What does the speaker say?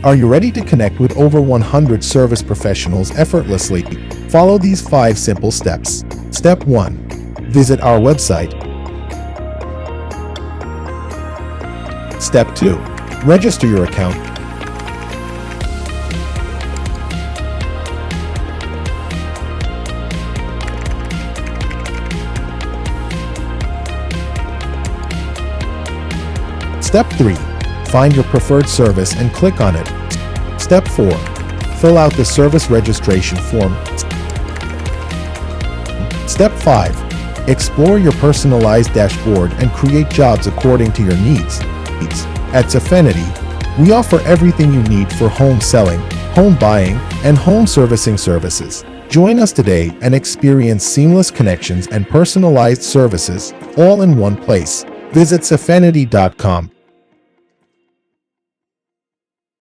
Are you ready to connect with over 100 service professionals effortlessly? Follow these 5 simple steps. Step 1. Visit our website. Step 2. Register your account. Step 3. Find your preferred service and click on it. Step 4. Fill out the service registration form. Step 5. Explore your personalized dashboard and create jobs according to your needs. At Zafenity, we offer everything you need for home selling, home buying, and home servicing services. Join us today and experience seamless connections and personalized services all in one place. Visit Zafenity.com